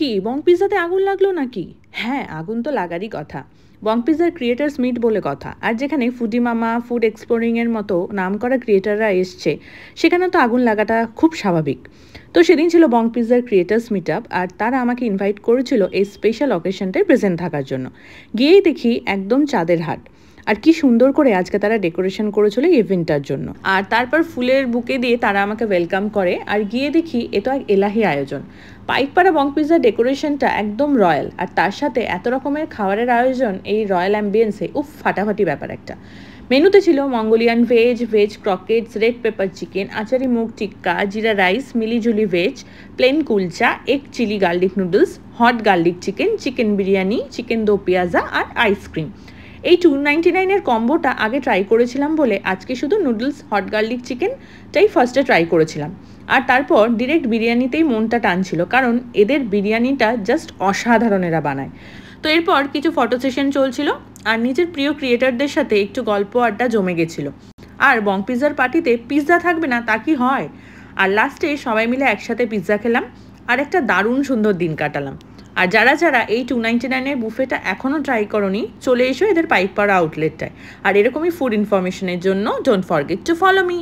কি বং পিৎজাতে আগুন লাগলো নাকি? হ্যাঁ, আগুন তো লাগারই কথা। বং পিৎজার ক্রিয়েটার্স মিট বলে কথা। আর যেখানে ফুডি মামা, ফুড এক্সপ্লোরিং এর মতো নামকরা ক্রিয়েটাররা এসছে, সেখানে তো আগুন লাগাটা খুব স্বাভাবিক। তো সেদিন ছিল বং পিৎজার ক্রিয়েটার্স মিট আপ, আর তারা আমাকে ইনভাইট করেছিল এই স্পেশাল অকেশনটায় প্রেজেন্ট থাকার জন্য। গিয়েই দেখি একদম চাঁদের হাট। আর কি সুন্দর করে আজকে তারা ডেকোরেশন করেছিল ইভেন্টটার জন্য। আর তারপর ফুলের বুকে দিয়ে তারা আমাকে ওয়েলকাম করে, আর গিয়ে দেখি এ তো এক এলাহি আয়োজন। পাইকপাড়া বং পিৎজার ডেকোরেশনটা একদম রয়্যাল, আর তার সাথে এত রকমের খাবারের আয়োজন এই রয়্যাল অ্যাম্বিয়েন্সে ফাটাফাটি ব্যাপার একটা। মেনুতে ছিল Mongolian veg, veg croquettes, red pepper chicken, achari moong tikka, jeera rice, মিলিজুলি veg, plain kulcha, egg chilli garlic noodles, hot garlic chicken, chicken biryani, chicken do pyaza আর আইসক্রিম। এই 299-এর কম্বোটা আগে ট্রাই করেছিলাম বলে আজকে শুধু নুডলস হট গার্লিক চিকেনটাই ফার্স্টে ট্রাই করেছিলাম। আর তারপর ডিরেক্ট বিরিয়ানিতেই মনটা টানছিল, কারণ এদের বিরিয়ানিটা জাস্ট অসাধারণ এরা বানায়। তো এরপর কিছু ফটো সেশন চলছিল, আর নিজের প্রিয় ক্রিয়েটারদের সাথে একটু গল্প আড্ডা জমে গেছিল। আর বং পিৎজার পার্টিতে পিৎজা থাকবে না তা কি হয়? আর লাস্টে সবাই মিলে একসাথে পিৎজা খেলাম, আর একটা দারুণ সুন্দর দিন কাটালাম। আর যারা যারা এই 299-এর বুফেটা এখনও ট্রাই করনি, চলে এসো এদের পাইকপাড়া আউটলেটটায়। আর এরকমই ফুড ইনফরমেশনের জন্য don't forget to follow me.